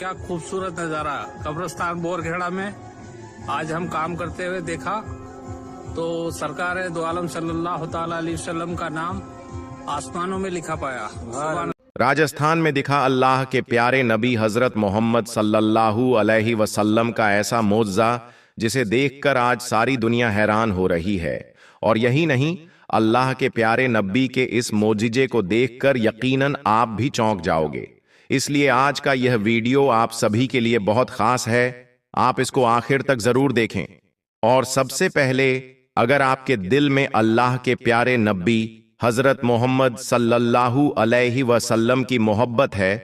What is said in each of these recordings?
क्या खूबसूरत नज़ारा कब्रिस्तान बोरखेड़ा में आज हम काम करते हुए देखा तो सरकार दो आलम सल्लल्लाहु ताला अलैहि वसल्लम का नाम आसमानों में लिखा पाया। राजस्थान में दिखा अल्लाह के प्यारे नबी हजरत मोहम्मद सल्लल्लाहु अलैहि वसल्लम का ऐसा मोज़ा जिसे देखकर आज सारी दुनिया हैरान हो रही है। और यही नहीं, अल्लाह के प्यारे नबी के इस मोजिजे को देखकर यकीनन आप भी चौंक जाओगे। इसलिए आज का यह वीडियो आप सभी के लिए बहुत खास है, आप इसको आखिर तक जरूर देखें। और सबसे पहले, अगर आपके दिल में अल्लाह के प्यारे नबी हजरत मोहम्मद सल्लल्लाहु अलैहि वसल्लम की मोहब्बत है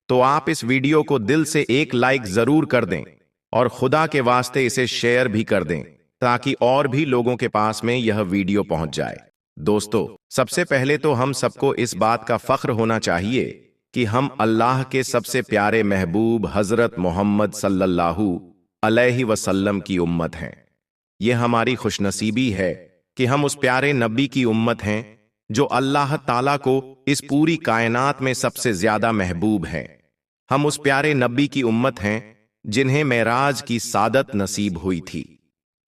तो आप इस वीडियो को दिल से एक लाइक जरूर कर दें और खुदा के वास्ते इसे शेयर भी कर दें ताकि और भी लोगों के पास में यह वीडियो पहुंच जाए। दोस्तों, सबसे पहले तो हम सबको इस बात का फख्र होना चाहिए कि हम अल्लाह के सबसे प्यारे महबूब हजरत मोहम्मद सल्लल्लाहु अलैहि वसल्लम की उम्मत हैं। यह हमारी खुशनसीबी है कि हम उस प्यारे नबी की उम्मत हैं जो अल्लाह ताला को इस पूरी कायनात में सबसे ज्यादा महबूब हैं। हम उस प्यारे नबी की उम्मत हैं जिन्हें मेराज की सादत नसीब हुई थी।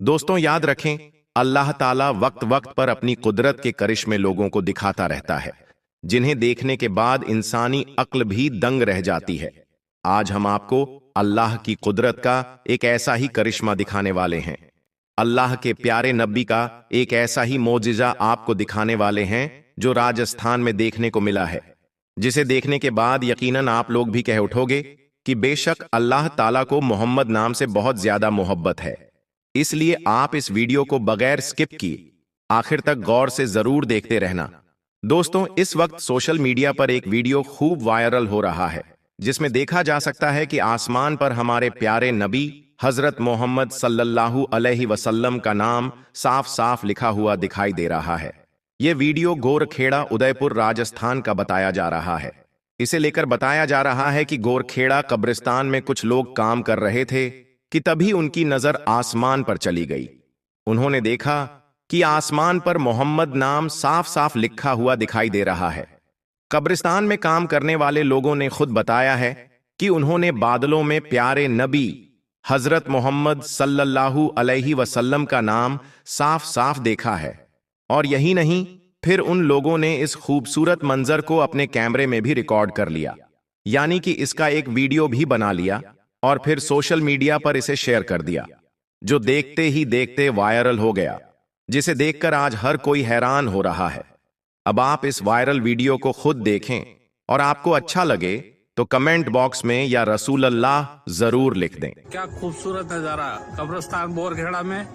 दोस्तों, याद रखें, अल्लाह ताला वक्त वक्त पर अपनी कुदरत के करिश्मे लोगों को दिखाता रहता है जिन्हें देखने के बाद इंसानी अक्ल भी दंग रह जाती है। आज हम आपको अल्लाह की कुदरत का एक ऐसा ही करिश्मा दिखाने वाले हैं। अल्लाह के प्यारे नबी का एक ऐसा ही मोजिजा आपको दिखाने वाले हैं जो राजस्थान में देखने को मिला है, जिसे देखने के बाद यकीनन आप लोग भी कह उठोगे कि बेशक अल्लाह ताला को मोहम्मद नाम से बहुत ज्यादा मोहब्बत है। इसलिए आप इस वीडियो को बगैर स्किप किए आखिर तक गौर से जरूर देखते रहना। दोस्तों, इस वक्त सोशल मीडिया पर एक वीडियो खूब वायरल हो रहा है जिसमें देखा जा सकता है कि आसमान पर हमारे प्यारे नबी हजरत मोहम्मद सल्लल्लाहु अलैहि वसल्लम का नाम साफ साफ लिखा हुआ दिखाई दे रहा है। यह वीडियो गोरखेड़ा उदयपुर राजस्थान का बताया जा रहा है। इसे लेकर बताया जा रहा है कि गोरखेड़ा कब्रिस्तान में कुछ लोग काम कर रहे थे कि तभी उनकी नजर आसमान पर चली गई। उन्होंने देखा कि आसमान पर मोहम्मद नाम साफ साफ लिखा हुआ दिखाई दे रहा है। कब्रिस्तान में काम करने वाले लोगों ने खुद बताया है कि उन्होंने बादलों में प्यारे नबी हजरत मोहम्मद सल्लल्लाहु अलैहि वसल्लम का नाम साफ साफ देखा है। और यही नहीं, फिर उन लोगों ने इस खूबसूरत मंजर को अपने कैमरे में भी रिकॉर्ड कर लिया, यानी कि इसका एक वीडियो भी बना लिया और फिर सोशल मीडिया पर इसे शेयर कर दिया, जो देखते ही देखते वायरल हो गया, जिसे देखकर आज हर कोई हैरान हो रहा है। अब आप इस वायरल वीडियो को खुद देखें और आपको अच्छा लगे तो कमेंट बॉक्स में या रसूल अल्लाह जरूर लिख दें। क्या खूबसूरत नज़ारा कब्रिस्तान बोरखेड़ा में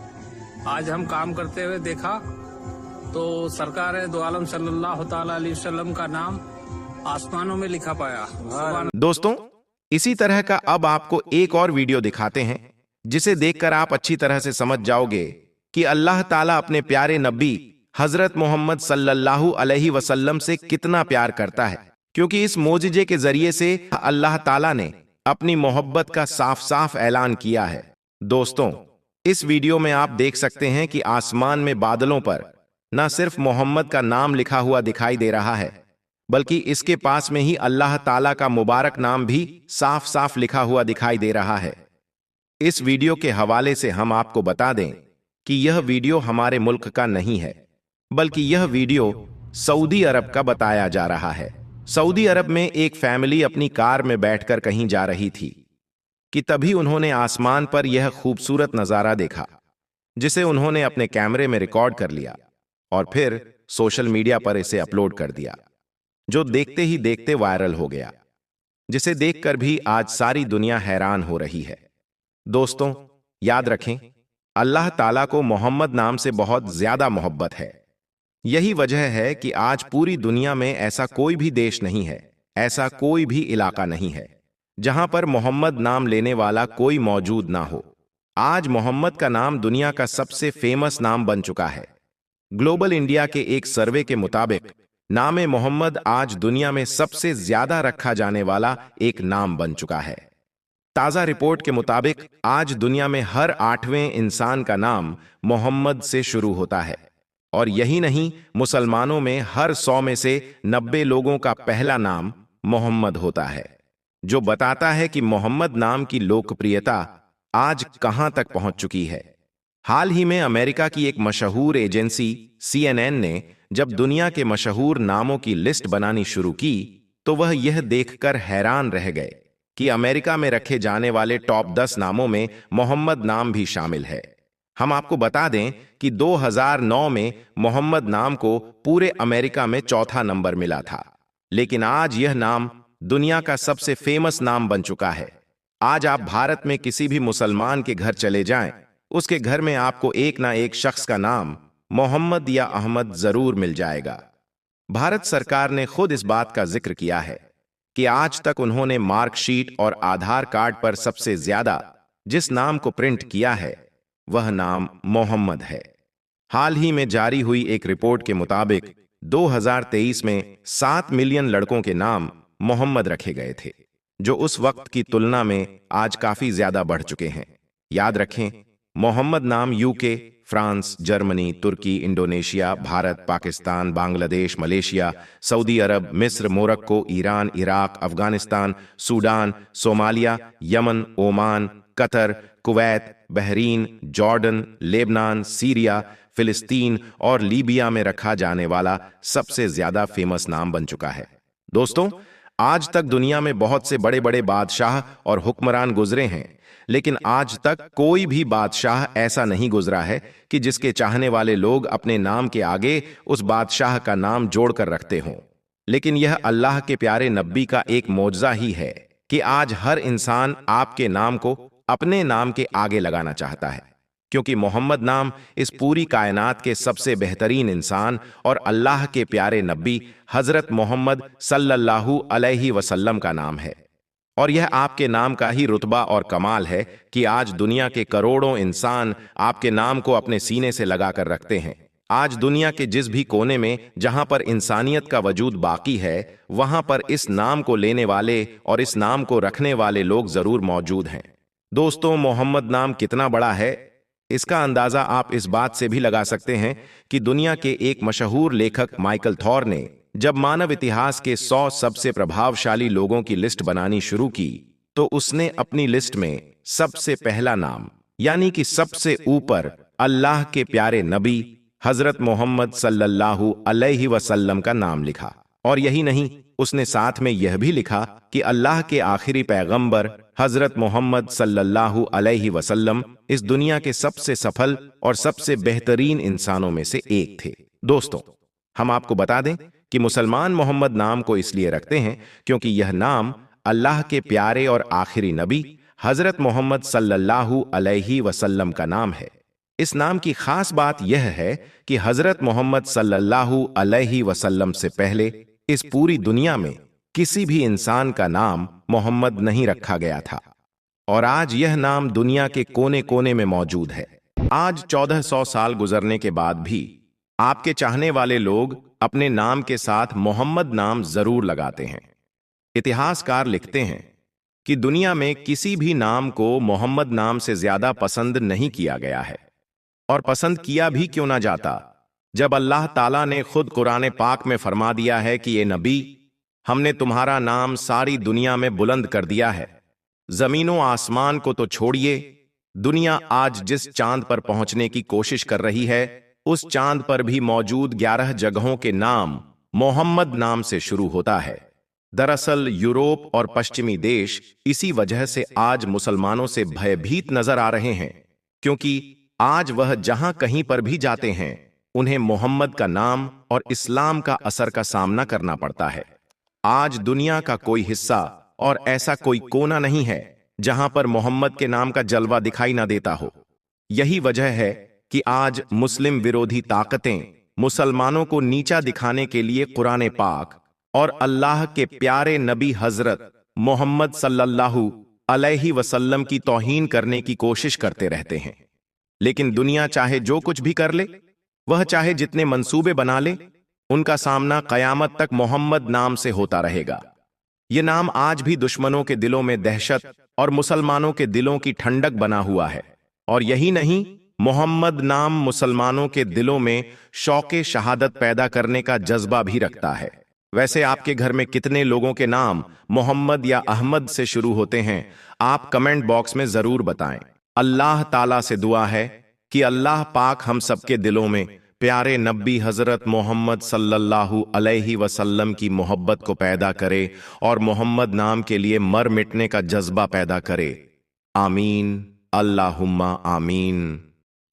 आज हम काम करते हुए देखा तो सरकार दो आलम सल्लल्लाहु ताला अलैहि वसल्लम का नाम आसमानों में लिखा पाया। दोस्तों, इसी तरह का अब आपको एक और वीडियो दिखाते हैं जिसे देखकर आप अच्छी तरह से समझ जाओगे कि अल्लाह ताला अपने प्यारे नबी हजरत मोहम्मद सल्लल्लाहु अलैहि वसल्लम से कितना प्यार करता है, क्योंकि इस मोजिजे के जरिए से अल्लाह ताला ने अपनी मोहब्बत का साफ साफ ऐलान किया है। दोस्तों, इस वीडियो में आप देख सकते हैं कि आसमान में बादलों पर न सिर्फ मोहम्मद का नाम लिखा हुआ दिखाई दे रहा है, बल्कि इसके पास में ही अल्लाह ताला का मुबारक नाम भी साफ साफ लिखा हुआ दिखाई दे रहा है। इस वीडियो के हवाले से हम आपको बता दें कि यह वीडियो हमारे मुल्क का नहीं है, बल्कि यह वीडियो सऊदी अरब का बताया जा रहा है। सऊदी अरब में एक फैमिली अपनी कार में बैठकर कहीं जा रही थी कि तभी उन्होंने आसमान पर यह खूबसूरत नजारा देखा, जिसे उन्होंने अपने कैमरे में रिकॉर्ड कर लिया और फिर सोशल मीडिया पर इसे अपलोड कर दिया, जो देखते ही देखते वायरल हो गया, जिसे देखकर भी आज सारी दुनिया हैरान हो रही है। दोस्तों, याद रखें, अल्लाह ताला को मोहम्मद नाम से बहुत ज्यादा मोहब्बत है। यही वजह है कि आज पूरी दुनिया में ऐसा कोई भी देश नहीं है, ऐसा कोई भी इलाका नहीं है जहां पर मोहम्मद नाम लेने वाला कोई मौजूद ना हो। आज मोहम्मद का नाम दुनिया का सबसे फेमस नाम बन चुका है। ग्लोबल इंडिया के एक सर्वे के मुताबिक नाम मोहम्मद आज दुनिया में सबसे ज्यादा रखा जाने वाला एक नाम बन चुका है। ताजा रिपोर्ट के मुताबिक आज दुनिया में हर 8वें इंसान का नाम मोहम्मद से शुरू होता है, और यही नहीं, मुसलमानों में हर 100 में से 90 लोगों का पहला नाम मोहम्मद होता है। जो बताता है कि मोहम्मद नाम की लोकप्रियता आज कहां तक पहुंच चुकी है। हाल ही में अमेरिका की एक मशहूर एजेंसी CNN ने जब दुनिया के मशहूर नामों की लिस्ट बनानी शुरू की तो वह यह देखकर हैरान रह गए कि अमेरिका में रखे जाने वाले टॉप 10 नामों में मोहम्मद नाम भी शामिल है। हम आपको बता दें कि 2009 में मोहम्मद नाम को पूरे अमेरिका में चौथा नंबर मिला था, लेकिन आज यह नाम दुनिया का सबसे फेमस नाम बन चुका है। आज आप भारत में किसी भी मुसलमान के घर चले जाएं, उसके घर में आपको एक ना एक शख्स का नाम मोहम्मद या अहमद जरूर मिल जाएगा। भारत सरकार ने खुद इस बात का जिक्र किया है कि आज तक उन्होंने मार्कशीट और आधार कार्ड पर सबसे ज्यादा जिस नाम को प्रिंट किया है वह नाम मोहम्मद है। हाल ही में जारी हुई एक रिपोर्ट के मुताबिक 2023 में 7 मिलियन लड़कों के नाम मोहम्मद रखे गए थे, जो उस वक्त की तुलना में आज काफी ज्यादा बढ़ चुके हैं। याद रखें, मोहम्मद नाम यूके, फ्रांस, जर्मनी, तुर्की, इंडोनेशिया, भारत, पाकिस्तान, बांग्लादेश, मलेशिया, सऊदी अरब, मिस्र, Morocco, Iran, Iraq, Afghanistan, Sudan, Somalia, यमन, Oman, Qatar, Kuwait, Bahrain, Jordan, Lebanon, Syria, फिलिस्तीन और लीबिया में रखा जाने वाला सबसे ज्यादा फेमस नाम बन चुका है। दोस्तों, आज तक दुनिया में बहुत से बड़े बड़े बादशाह और हुक्मरान गुजरे हैं, लेकिन आज तक कोई भी बादशाह ऐसा नहीं गुजरा है कि जिसके चाहने वाले लोग अपने नाम के आगे उस बादशाह का नाम जोड़कर रखते हों। लेकिन यह अल्लाह के प्यारे नबी का एक मौजज़ा ही है कि आज हर इंसान आपके नाम को अपने नाम के आगे लगाना चाहता है, क्योंकि मोहम्मद नाम इस पूरी कायनात के सबसे बेहतरीन इंसान और अल्लाह के प्यारे नबी हजरत मोहम्मद सल्लल्लाहु अलैहि वसल्लम का नाम है। और यह आपके नाम का ही रुतबा और कमाल है कि आज दुनिया के करोड़ों इंसान आपके नाम को अपने सीने से लगाकर रखते हैं। आज दुनिया के जिस भी कोने में जहां पर इंसानियत का वजूद बाकी है, वहां पर इस नाम को लेने वाले और इस नाम को रखने वाले लोग जरूर मौजूद हैं। दोस्तों, मोहम्मद नाम कितना बड़ा है, इसका अंदाजा आप इस बात से भी लगा सकते हैं कि दुनिया के एक मशहूर लेखक माइकल थॉर ने जब मानव इतिहास के 100 सबसे प्रभावशाली लोगों की लिस्ट बनानी शुरू की तो उसने अपनी लिस्ट में सबसे पहला नाम यानी कि सबसे ऊपर अल्लाह के प्यारे नबी हजरत मोहम्मद सल्लल्लाहु अलैहि वसल्लम का नाम लिखा। और यही नहीं, उसने साथ में यह भी लिखा कि अल्लाह के आखिरी पैगंबर हजरत मोहम्मद सल्लल्लाहु अलैहि वसल्लम इस दुनिया के सबसे सफल और सबसे बेहतरीन इंसानों में से एक थे। दोस्तों, हम आपको बता दें कि मुसलमान मोहम्मद नाम को इसलिए रखते हैं क्योंकि यह नाम अल्लाह के प्यारे और आखिरी नबी हजरत मोहम्मद सल्लल्लाहु अलैहि वसल्लम का नाम है। इस नाम की खास बात यह है कि हजरत मोहम्मद सल्लल्लाहु अलैहि वसल्लम से पहले इस पूरी दुनिया में किसी भी इंसान का नाम मोहम्मद नहीं रखा गया था, और आज यह नाम दुनिया के कोने कोने में मौजूद है। आज 1400 साल गुजरने के बाद भी आपके चाहने वाले लोग अपने नाम के साथ मोहम्मद नाम जरूर लगाते हैं। इतिहासकार लिखते हैं कि दुनिया में किसी भी नाम को मोहम्मद नाम से ज्यादा पसंद नहीं किया गया है, और पसंद किया भी क्यों ना जाता जब अल्लाह ताला ने खुद कुरान पाक में फरमा दिया है कि ये नबी, हमने तुम्हारा नाम सारी दुनिया में बुलंद कर दिया है। जमीनों आसमान को तो छोड़िए, दुनिया आज जिस चांद पर पहुंचने की कोशिश कर रही है उस चांद पर भी मौजूद 11 जगहों के नाम मोहम्मद नाम से शुरू होता है। दरअसल यूरोप और पश्चिमी देश इसी वजह से आज मुसलमानों से भयभीत नजर आ रहे हैं, क्योंकि आज वह जहां कहीं पर भी जाते हैं उन्हें मोहम्मद का नाम और इस्लाम का असर का सामना करना पड़ता है। आज दुनिया का कोई हिस्सा और ऐसा कोई कोना नहीं है जहां पर मोहम्मद के नाम का जलवा दिखाई ना देता हो। यही वजह है कि आज मुस्लिम विरोधी ताकतें मुसलमानों को नीचा दिखाने के लिए कुरान पाक और अल्लाह के प्यारे नबी हजरत मोहम्मद सल्लल्लाहु अलैहि वसल्लम की तौहीन करने की कोशिश करते रहते हैं। लेकिन दुनिया चाहे जो कुछ भी कर ले, वह चाहे जितने मंसूबे बना ले, उनका सामना कयामत तक मोहम्मद नाम से होता रहेगा। यह नाम आज भी दुश्मनों के दिलों में दहशत और मुसलमानों के दिलों की ठंडक बना हुआ है। और यही नहीं, मोहम्मद नाम मुसलमानों के दिलों में शौक़े शहादत पैदा करने का जज्बा भी रखता है। वैसे आपके घर में कितने लोगों के नाम मोहम्मद या अहमद से शुरू होते हैं? आप कमेंट बॉक्स में जरूर बताएं। अल्लाह ताला से दुआ है कि अल्लाह पाक हम सबके दिलों में प्यारे नबी हजरत मोहम्मद सल्लल्लाहु अलैहि वसल्लम की मोहब्बत को पैदा करे और मोहम्मद नाम के लिए मर मिटने का जज्बा पैदा करे। आमीन, अल्लाहुम्मा आमीन।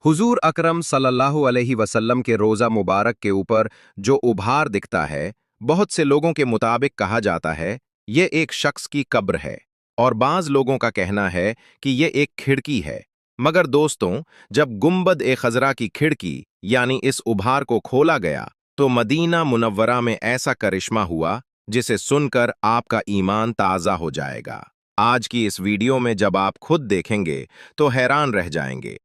हुजूर अकरम सल्लल्लाहु अलैहि वसल्लम के रोज़ा मुबारक के ऊपर जो उभार दिखता है, बहुत से लोगों के मुताबिक कहा जाता है ये एक शख्स की कब्र है, और बाज़ लोगों का कहना है कि ये एक खिड़की है। मगर दोस्तों, जब गुंबद-ए-खज़रा की खिड़की यानी इस उभार को खोला गया तो मदीना मुनव्वरा में ऐसा करिश्मा हुआ जिसे सुनकर आपका ईमान ताज़ा हो जाएगा। आज की इस वीडियो में जब आप खुद देखेंगे तो हैरान रह जाएंगे।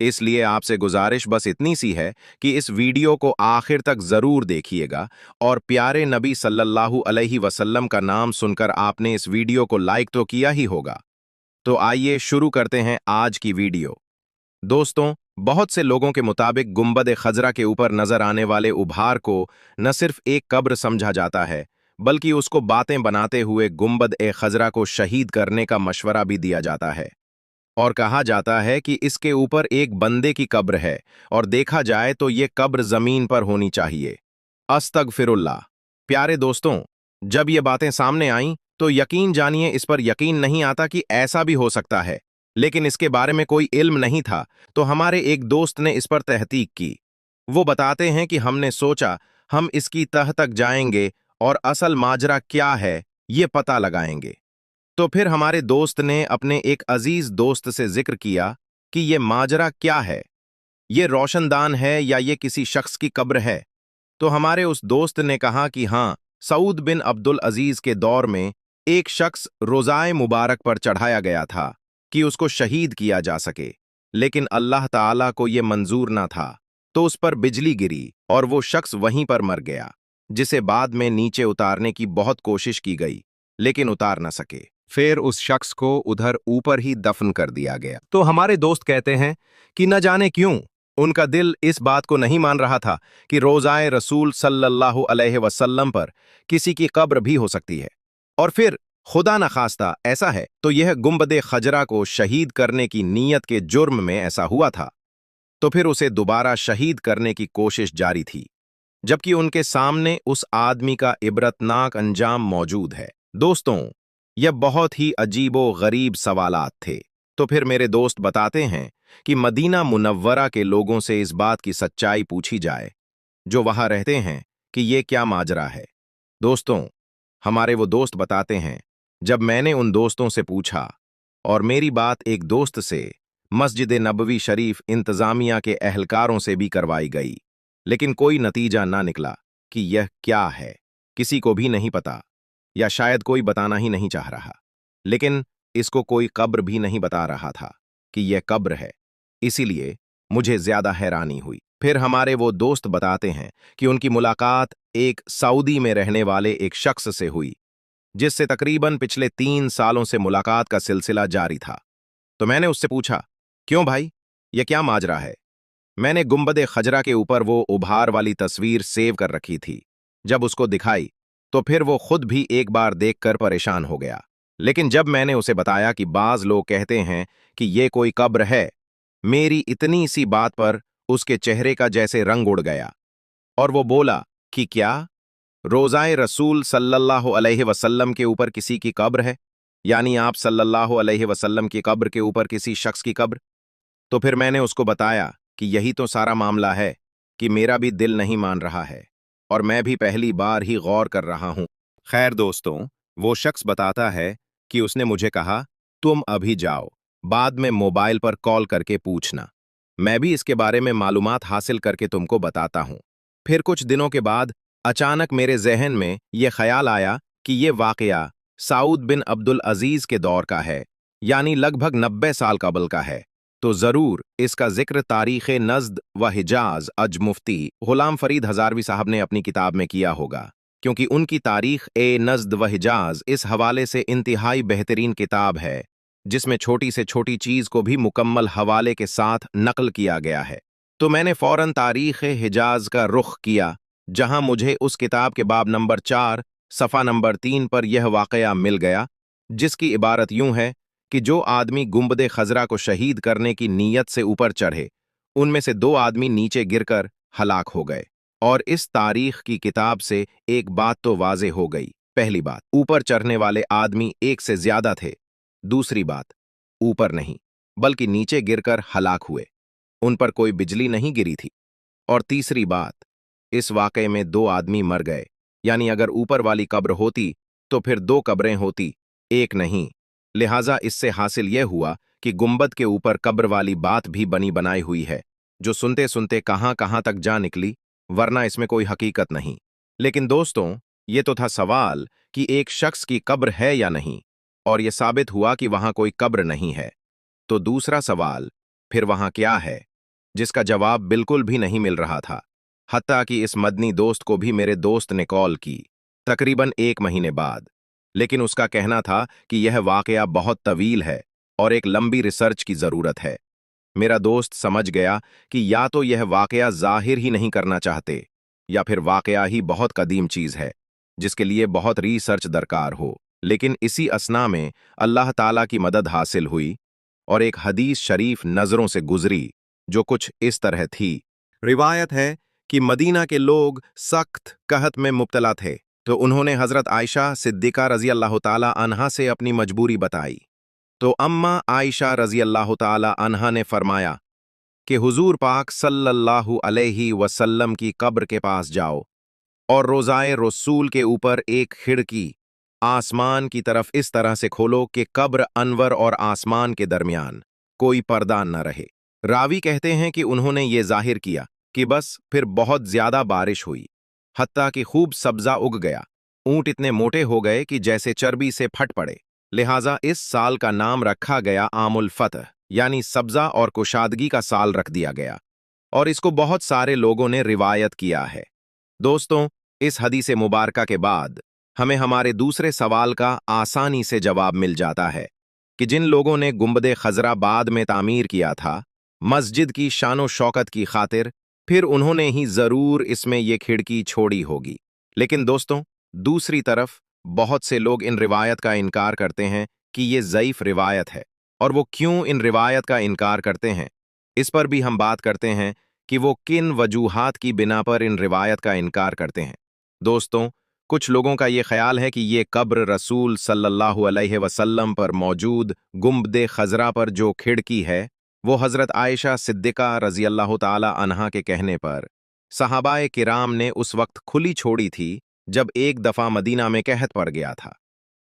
इसलिए आपसे गुजारिश बस इतनी सी है कि इस वीडियो को आखिर तक जरूर देखिएगा, और प्यारे नबी सल्लल्लाहु अलैहि वसल्लम का नाम सुनकर आपने इस वीडियो को लाइक तो किया ही होगा। तो आइए शुरू करते हैं आज की वीडियो। दोस्तों, बहुत से लोगों के मुताबिक गुंबद-ए-खज़रा के ऊपर नजर आने वाले उभार को न सिर्फ एक कब्र समझा जाता है, बल्कि उसको बातें बनाते हुए गुंबद-ए-खज़रा को शहीद करने का मशवरा भी दिया जाता है, और कहा जाता है कि इसके ऊपर एक बंदे की कब्र है, और देखा जाए तो ये कब्र जमीन पर होनी चाहिए। अस्तगफिरुल्लाह। प्यारे दोस्तों, जब ये बातें सामने आईं तो यकीन जानिए इस पर यकीन नहीं आता कि ऐसा भी हो सकता है, लेकिन इसके बारे में कोई इल्म नहीं था तो हमारे एक दोस्त ने इस पर तहकीक की। वो बताते हैं कि हमने सोचा हम इसकी तह तक जाएंगे और असल माजरा क्या है ये पता लगाएंगे। तो फिर हमारे दोस्त ने अपने एक अजीज दोस्त से जिक्र किया कि ये माजरा क्या है, ये रोशनदान है या ये किसी शख्स की कब्र है। तो हमारे उस दोस्त ने कहा कि हाँ, सऊद बिन अब्दुल अजीज के दौर में एक शख्स रोज़ाए मुबारक पर चढ़ाया गया था कि उसको शहीद किया जा सके, लेकिन अल्लाह ताला को ये मंजूर ना था, तो उस पर बिजली गिरी और वो शख्स वहीं पर मर गया, जिसे बाद में नीचे उतारने की बहुत कोशिश की गई लेकिन उतार न सके। फिर उस शख्स को उधर ऊपर ही दफन कर दिया गया। तो हमारे दोस्त कहते हैं कि न जाने क्यों उनका दिल इस बात को नहीं मान रहा था कि रोज़ाए रसूल सल्लल्लाहु अलैहि वसल्लम पर किसी की कब्र भी हो सकती है, और फिर खुदा न खास्ता ऐसा है तो यह गुंबद-ए-खज़रा को शहीद करने की नीयत के जुर्म में ऐसा हुआ था, तो फिर उसे दोबारा शहीद करने की कोशिश जारी थी, जबकि उनके सामने उस आदमी का इबरतनाक अंजाम मौजूद है। दोस्तों, यह बहुत ही अजीबो गरीब सवालात थे। तो फिर मेरे दोस्त बताते हैं कि मदीना मुनव्वरा के लोगों से इस बात की सच्चाई पूछी जाए जो वहां रहते हैं कि ये क्या माजरा है। दोस्तों, हमारे वो दोस्त बताते हैं, जब मैंने उन दोस्तों से पूछा और मेरी बात एक दोस्त से मस्जिद नबवी शरीफ इंतजामिया के अहलकारों से भी करवाई गई, लेकिन कोई नतीजा ना निकला कि यह क्या है, किसी को भी नहीं पता, या शायद कोई बताना ही नहीं चाह रहा। लेकिन इसको कोई कब्र भी नहीं बता रहा था कि यह कब्र है, इसीलिए मुझे ज्यादा हैरानी हुई। फिर हमारे वो दोस्त बताते हैं कि उनकी मुलाकात एक सऊदी में रहने वाले एक शख्स से हुई, जिससे तकरीबन पिछले 3 सालों से मुलाकात का सिलसिला जारी था। तो मैंने उससे पूछा, क्यों भाई, यह क्या माजरा है? मैंने गुंबद-ए-खज़रा के ऊपर वो उभार वाली तस्वीर सेव कर रखी थी। जब उसको दिखाई तो फिर वो खुद भी एक बार देखकर परेशान हो गया, लेकिन जब मैंने उसे बताया कि बाज लोग कहते हैं कि ये कोई कब्र है, मेरी इतनी सी बात पर उसके चेहरे का जैसे रंग उड़ गया, और वो बोला कि क्या रोज़ाए रसूल सल्लल्लाहु अलैहि वसल्लम के ऊपर किसी की कब्र है, यानी आप सल्लल्लाहु अलैहि वसल्लम की कब्र के ऊपर किसी शख्स की कब्र? तो फिर मैंने उसको बताया कि यही तो सारा मामला है कि मेरा भी दिल नहीं मान रहा है, और मैं भी पहली बार ही गौर कर रहा हूं। खैर दोस्तों, वो शख्स बताता है कि उसने मुझे कहा, तुम अभी जाओ, बाद में मोबाइल पर कॉल करके पूछना, मैं भी इसके बारे में मालूमात हासिल करके तुमको बताता हूं। फिर कुछ दिनों के बाद अचानक मेरे जहन में यह ख्याल आया कि यह वाकया सऊद बिन अब्दुल अजीज के दौर का है, यानी लगभग 90 साल कबल का है, तो जरूर इसका जिक्र तारीख़ नज़्द व हिजाज अज मुफ्ती गुलाम फरीद हजारवी साहब ने अपनी किताब में किया होगा, क्योंकि उनकी तारीख़ नज़्द व हिजाज इस हवाले से इंतहाई बेहतरीन किताब है, जिसमें छोटी से छोटी चीज़ को भी मुकम्मल हवाले के साथ नकल किया गया है। तो मैंने फ़ौरन तारीख़ हिजाज का रुख किया, जहां मुझे उस किताब के बाब नंबर 4 सफ़ा नंबर 3 पर यह वाक़या मिल गया, जिसकी इबारत यूं है कि जो आदमी गुंबद खजरा को शहीद करने की नीयत से ऊपर चढ़े, उनमें से 2 आदमी नीचे गिरकर हलाक हो गए। और इस तारीख की किताब से एक बात तो वाज़े हो गई। पहली बात, ऊपर चढ़ने वाले आदमी एक से ज्यादा थे। दूसरी बात, ऊपर नहीं बल्कि नीचे गिरकर हलाक हुए, उन पर कोई बिजली नहीं गिरी थी। और तीसरी बात, इस वाक़े में 2 आदमी मर गए, यानी अगर ऊपर वाली कब्र होती तो फिर 2 कब्रें होती, एक नहीं। लिहाजा इससे हासिल यह हुआ कि गुंबद के ऊपर कब्र वाली बात भी बनी बनाई हुई है, जो सुनते सुनते कहां कहां तक जा निकली, वरना इसमें कोई हकीकत नहीं। लेकिन दोस्तों, ये तो था सवाल कि एक शख्स की कब्र है या नहीं, और यह साबित हुआ कि वहां कोई कब्र नहीं है। तो दूसरा सवाल, फिर वहां क्या है, जिसका जवाब बिल्कुल भी नहीं मिल रहा था। हत्ता कि इस मदनी दोस्त को भी मेरे दोस्त ने कॉल की, तकरीबन 1 महीने बाद। लेकिन उसका कहना था कि यह वाकया बहुत तवील है और एक लंबी रिसर्च की ज़रूरत है। मेरा दोस्त समझ गया कि या तो यह वाकया जाहिर ही नहीं करना चाहते, या फिर वाकया ही बहुत कदीम चीज़ है, जिसके लिए बहुत रिसर्च दरकार हो। लेकिन इसी असना में अल्लाह ताला की मदद हासिल हुई और एक हदीस शरीफ नज़रों से गुजरी, जो कुछ इस तरह थी। रिवायत है कि मदीना के लोग सख्त कहत में मुब्तला थे, तो उन्होंने हज़रत आयशा सिद्दीक़ा रज़ी अल्लाह ताला अन्हा से अपनी मजबूरी बताई। तो अम्मा आयशा रज़ी अल्लाह ताला अन्हा ने फरमाया कि हुजूर पाक सल्लल्लाहु अलैहि वसल्लम की कब्र के पास जाओ और रोज़ाए रसूल के ऊपर एक खिड़की आसमान की तरफ इस तरह से खोलो कि कब्र अनवर और आसमान के दरमियान कोई पर्दा न रहे। रावी कहते हैं कि उन्होंने ये जाहिर किया कि बस फिर बहुत ज्यादा बारिश हुई, हत्ता कि खूब सब्जा उग गया। ऊंट इतने मोटे हो गए कि जैसे चर्बी से फट पड़े। लिहाजा इस साल का नाम रखा गया आमुल फतह, यानी सब्जा और कुशादगी का साल रख दिया गया, और इसको बहुत सारे लोगों ने रिवायत किया है। दोस्तों, इस हदीस मुबारका के बाद हमें हमारे दूसरे सवाल का आसानी से जवाब मिल जाता है कि जिन लोगों ने गुंबद खजरा बाद में तामीर किया था मस्जिद की शानो शौकत की खातिर, फिर उन्होंने ही जरूर इसमें ये खिड़की छोड़ी होगी। लेकिन दोस्तों, दूसरी तरफ बहुत से लोग इन रिवायत का इनकार करते हैं कि ये ज़ईफ रिवायत है। और वो क्यों इन रिवायत का इनकार करते हैं, इस पर भी हम बात करते हैं कि वो किन वजूहात की बिना पर इन रिवायत का इनकार करते हैं। दोस्तों, कुछ लोगों का ये ख्याल है कि ये कब्र रसूल सल्लल्लाहु अलैहि वसल्लम पर मौजूद गुंबद खजरा पर जो खिड़की है, वो हज़रत आयशा सिद्दीक़ा रज़ी अल्लाह ताला अन्हा के कहने पर सहाबाए किराम ने उस वक्त खुली छोड़ी थी जब एक दफ़ा मदीना में कहत पड़ गया था।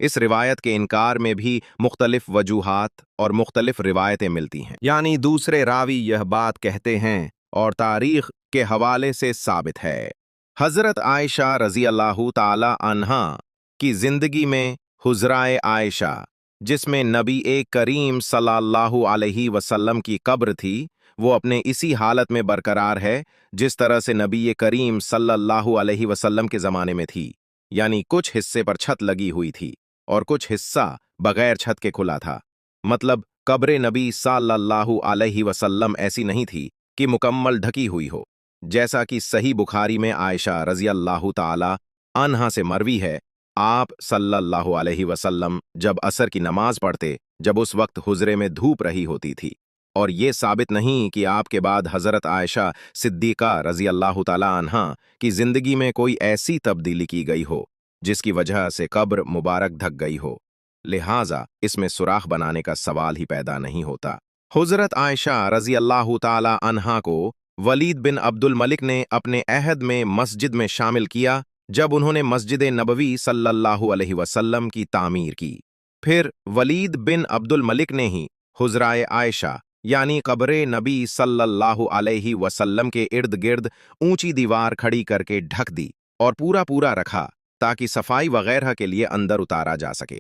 इस रिवायत के इनकार में भी मुख्तलिफ वजूहात और मुख्तलिफ रिवायतें मिलती हैं, यानी दूसरे रावी यह बात कहते हैं और तारीख के हवाले से साबित है। हज़रत आयशा रज़ी अल्लाह ताला अन्हा की ज़िंदगी में हुज़राए आयशा, जिसमें नबी करीम सल्लल्लाहु अलैहि वसल्लम की कब्र थी, वो अपने इसी हालत में बरकरार है जिस तरह से नबी करीम सल्लल्लाहु अलैहि वसल्लम के ज़माने में थी, यानी कुछ हिस्से पर छत लगी हुई थी और कुछ हिस्सा बगैर छत के खुला था। मतलब कब्र नबी सल्लल्लाहु अलैहि वसल्लम ऐसी नहीं थी कि मुकम्मल ढकी हुई हो, जैसा कि सही बुखारी में आयशा रज़ी अल्लाह ताला अन्हा से मरवी है। आप सल्लल्लाहु अलैहि वसल्लम जब असर की नमाज पढ़ते, जब उस वक्त हुजरे में धूप रही होती थी, और ये साबित नहीं कि आपके बाद हज़रत आयशा सिद्दीक़ा रज़ी अल्लाह ताला अन्हा की ज़िंदगी में कोई ऐसी तब्दीली की गई हो जिसकी वजह से कब्र मुबारक ढक गई हो। लिहाजा इसमें सुराख बनाने का सवाल ही पैदा नहीं होता। हज़रत आयशा रज़ी अल्लाह ताला अन्हा को वलीद बिन अब्दुल मलिक ने अपने अहद में मस्जिद में शामिल किया जब उन्होंने मस्जिद नबवी सल्लल्लाहु अलैहि वसल्लम की तामीर की। फिर वलीद बिन अब्दुल मलिक ने ही हुज़राए आयशा यानी कब्र नबी सल्लल्लाहु अलैहि वसल्लम के इर्द गिर्द ऊंची दीवार खड़ी करके ढक दी और पूरा रखा ताकि सफाई वगैरह के लिए अंदर उतारा जा सके।